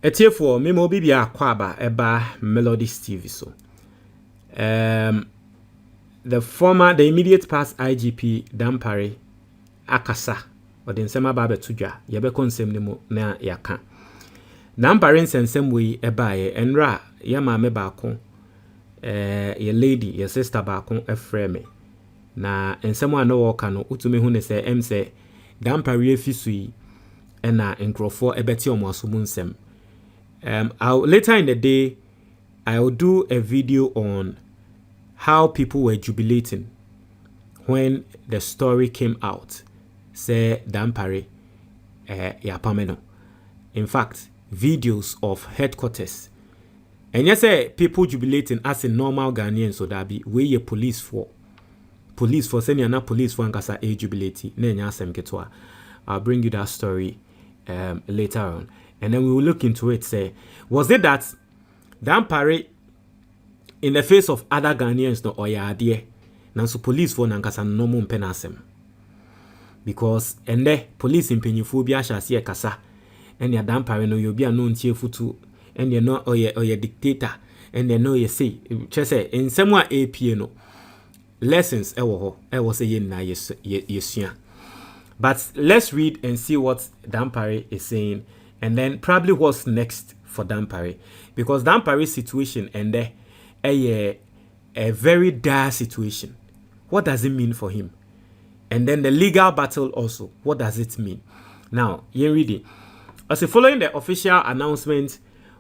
Etiefo memo bibia kwaba eba Melodies TV so. The immediate past IGP Dampare akasa ode nsema ba betudwa yebe konsem ne mu na yaka. Dampare nsensem we eba ye enra ya maame baako ye lady ye sister baako efreme na nsem a no woka no utumi hu ne se emse Dampare efisu yi na nkrofo ebeti omo asomu nsem. Later in the day, I'll do a video on how people were jubilating when the story came out. Say Dampare yapameno. In fact, videos of headquarters. And yes, people jubilating as a normal Ghanaian, so that be where your police for sending na police for ankasa a jubilate. I'll bring you that story later on. And then we will look into it. Say, was it that Dampare, in the face of other Ghanaians, no oyadie, nanso police for nankasa no mo penasem? Because and the police in penyuphobia shall see a kasa, and ya Dampare no you'll be a known futu, and you know or your dictator, and you know you say, chese in somewhere APA no lessons I was a yen na yesia. But let's read and see what Dampare is saying. And then probably what's next for Dampare, because Dampare's situation and a very dire situation. What does it mean for him? And then the legal battle also. What does it mean? Now, you read it. As following the official announcement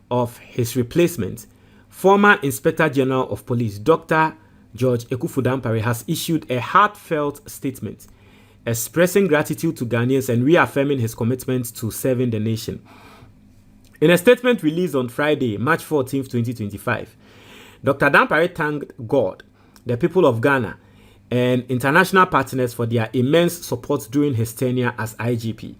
of his replacement, former Inspector General of Police Dr. George Ekufu Dampare has issued a heartfelt statement expressing gratitude to Ghanaians and reaffirming his commitment to serving the nation. In a statement released on Friday, March 14, 2025, Dr. Dampare thanked God, the people of Ghana, and international partners for their immense support during his tenure as IGP.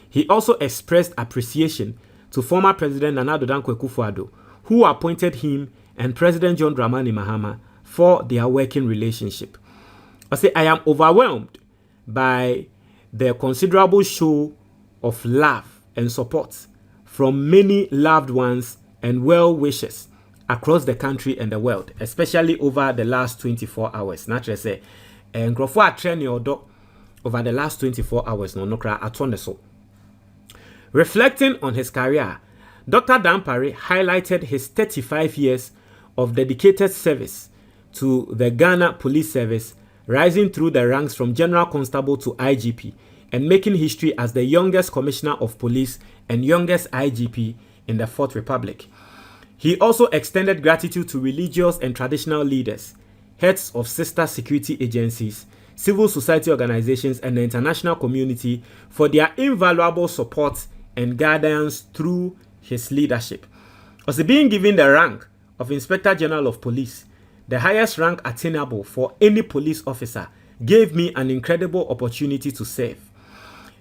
He also expressed appreciation to former President Nana Addo Dankwa Akufo-Addo, who appointed him, and President John Dramani Mahama for their working relationship. I am overwhelmed by the considerable show of love and support from many loved ones and well-wishers across the country and the world, especially over the last 24 hours. Naturally, say, over the last 24 hours, reflecting on his career, Dr. Dampare highlighted his 35 years of dedicated service to the Ghana Police Service, rising through the ranks from General Constable to IGP, and making history as the youngest Commissioner of Police and youngest IGP in the Fourth Republic. He also extended gratitude to religious and traditional leaders, heads of sister security agencies, civil society organizations, and the international community for their invaluable support and guidance through his leadership. Also being given the rank of Inspector General of Police, the highest rank attainable for any police officer, gave me an incredible opportunity to serve.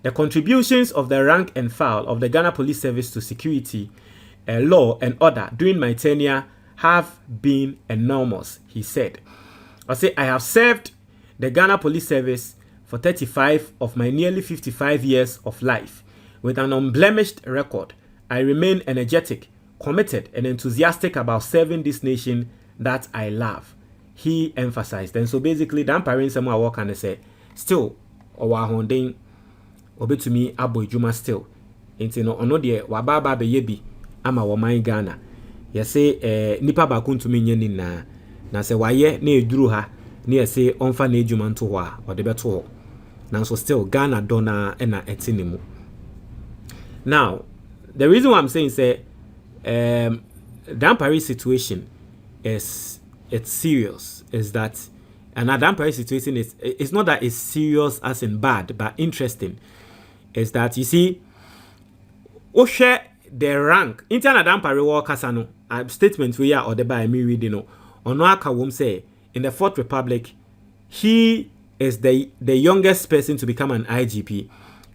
The contributions of the rank and file of the Ghana Police Service to security, law and order during my tenure have been enormous, he said. I have served the Ghana Police Service for 35 of my nearly 55 years of life with an unblemished record. I remain energetic, committed, and enthusiastic about serving this nation that I love, he emphasized. And so basically, Dampare someone work and say, still, or holding obe to me abo juma still. Into no ono de wababa be yebi ama waman Ghana. Yese nipa bakun to me nyeni na se waye na eduru ha na yese onfa na ejuma nto ho a ode beto ho. Na so still Ghana dona na etinimu. Now, the reason why I'm saying say Dampare's situation it's serious is that, and Dampare situation is, it's not that it's serious as in bad, but interesting is that, you see, Oshe the rank internal Dampare Kasano statement we are or the by me reading no Onoaka wom say in the Fourth Republic he is the youngest person to become an IGP,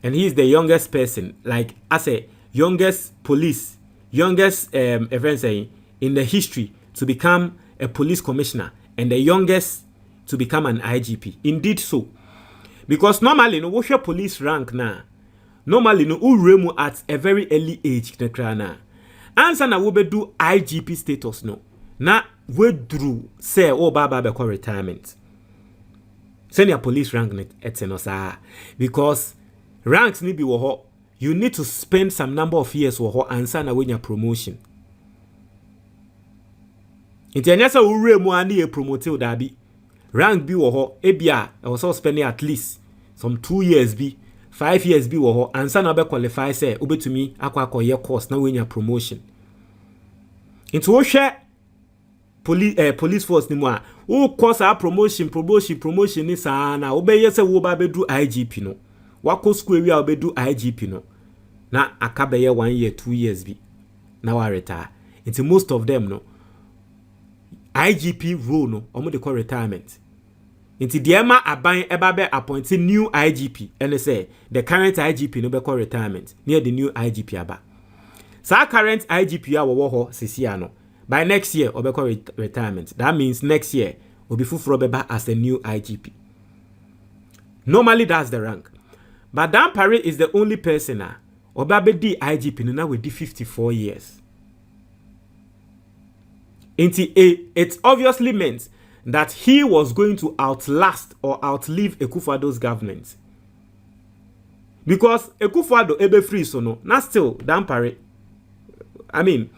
and he is the youngest person, like I say, youngest event saying in the history to become a police commissioner, and the youngest to become an IGP. Indeed so. Because normally, no, what's your police rank now? Normally, no, uremu at a very early age, Answer na we do IGP status no. Na we drew say oh baba be retirement. Senior police rank net etenosa because ranks ni bi wo ho. You need to spend some number of years wo ho answer na when your promotion. Inti anya sa ure mu ani e promote da bi. Rank bi wo ho ebia e also spending at least some 2 years bi 5 years bi wo ho answer na be qualify say obetumi akwa ye course na when your promotion. Inti wo hwe police force ni mu a wo course a promotion ni saa na wo be yese wo ba be do IGP no. Wako school we a be do IGP no. Na akabe ye 1 year 2 years bi na wa retire. Inti most of them no IGP role no omo de call retirement. Inti diema aban eba be appoint new IGP and say the current IGP no be call retirement near the new IGP aba. Sa current IGP a wo ho sisia no by next year obe call retirement. That means next year obi fufuro beba as the new IGP. Normally that's the rank. But Dampare is the only person oba be di IGP no na we di 54 years. It obviously meant that he was going to outlast or outlive Akufo-Addo's government. Because Akufo-Addo ebe free so no, not still Dampare. I mean,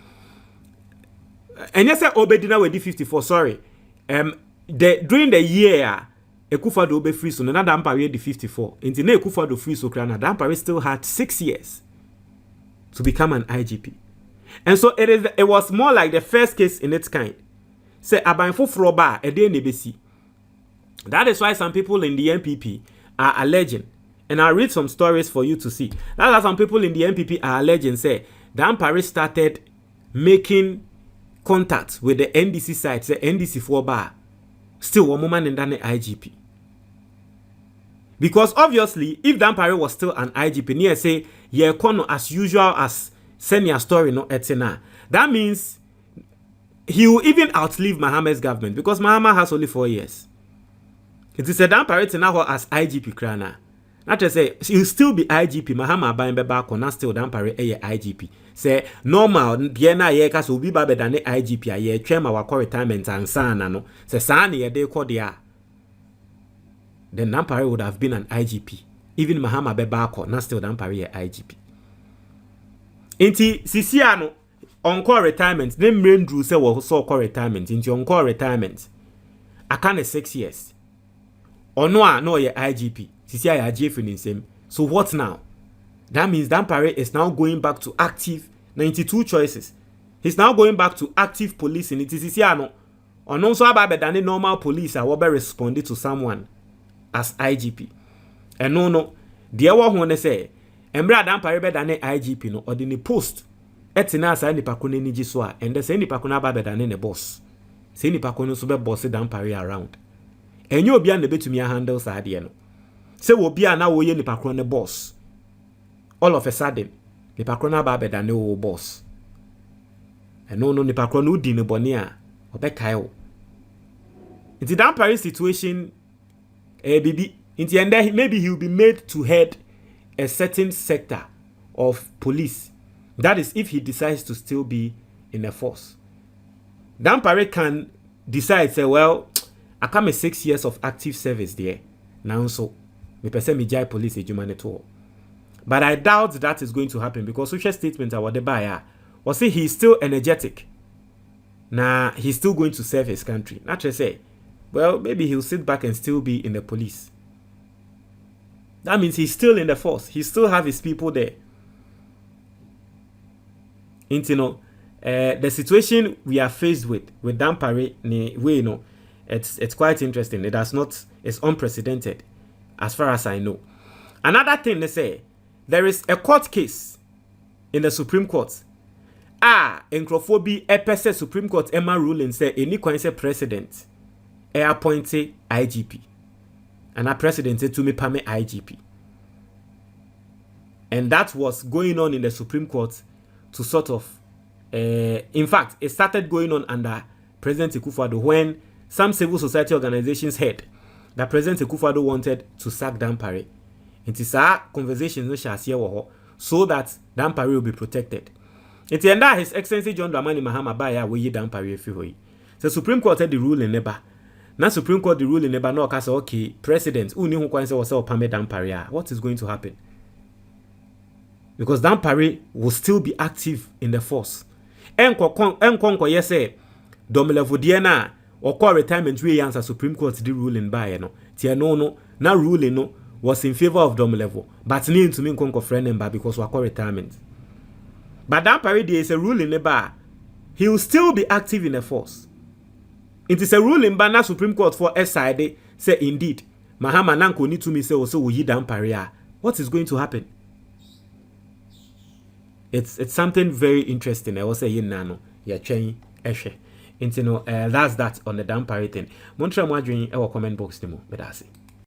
and yes, Obedina we di 54. Sorry, during the year Akufo-Addo ebe free so no, na Dampare di 54. Inti na Akufo-Addo free so krana, Dampare still had 6 years to become an IGP. And so it was more like the first case in its kind. Say abanfo froba ede nebesi. That is why some people in the NPP are alleging, and I'll read some stories for you to see. That's why some people in the NPP are alleging say Dampare started making contact with the NDC side, say NDC for bar. Still one woman in the IGP. Because obviously, if Dampare was still an IGP, near say ye kono as usual as senior story no etina. That means he will even outlive Mahamad's government because Mahama has only 4 years. It is a Dampare now as IGP krana. Not to say he'll still be IGP. Mahama abayin beba kona still Dampare IGP. Say normal diena ye kaso ubi babe dane IGP a ye twema wako retirement ansana no. Say sani ye de ko dia. Then Dampare would have been an IGP. Even Mahama beba kona still Dampare IGP. Inti sisiano on-call retirement, then main drew say was so-called retirement, into on-call retirement. I can't 6 years. Or no ye IGP. Sisia ya JF in same. So what now? That means Dampare is now going back to active 92 choices. He's now going back to active policing. It is sisiano. Or no so about than normal police I will be responding to someone as IGP. And no. The other one say Embra Dampare be dane IGP no or the post etina asa nipa ko ni gi so a and the say nipa ko na ba be dane ne boss say nipa ko no so be boss Dampare around enye obi a na betumi handle sa de no say obi a na wo ye nipa ko ne boss all of a sudden nipa ko na ba be dane wo boss and no nipa ko no di ne bone a obekai wo into Dampare situation bibi into and maybe he will be made to head a certain sector of police. That is if he decides to still be in the force. Dampare can decide, say, well, I come 6 years of active service there. Now so, me person me jai police ejumaneto. But I doubt that is going to happen because social statements are what they buy. Or say he's still energetic. Nah, he's still going to serve his country. Not just say, well, maybe he'll sit back and still be in the police. That means he's still in the force. He still have his people there. And you know, the situation we are faced with Dampare, it's quite interesting. It's unprecedented, as far as I know. Another thing they say, there is a court case in the Supreme Court. Encrophobia, EPS Supreme Court Emma ruling say any consequence president appointed IGP. And our president said to me, Pame IGP. And that was going on in the Supreme Court to sort of, in fact, it started going on under President Akufo-Addo when some civil society organizations heard that President Akufo-Addo wanted to sack Dampare. It is our conversations so that Dampare will be protected. It's the end His Excellency John Dramani Mahama Baya we Dampare Fihoyi. The Supreme Court had the ruling never. Now Supreme Court the ruling never no case okay, President, who knew who was Pame Dampare. What is going to happen? Because Dampare will still be active in the force. Enko yes say Domelevo Diana or call retirement we answer Supreme Court the ruling by no. Tia no now ruling no was in favor of Domelevo, but need to mean conquer friend number because we call retirement. But Dampare there is a ruling never. He will still be active in the force. It is a ruling by the Supreme Court for SID say indeed Mahama Nanko need to me say also we Dampare. What is going to happen? It's something very interesting. I was saying nano ya chain eshe. That's that on the Dampare thing. Montreal Madrid our comment box demo, but I see.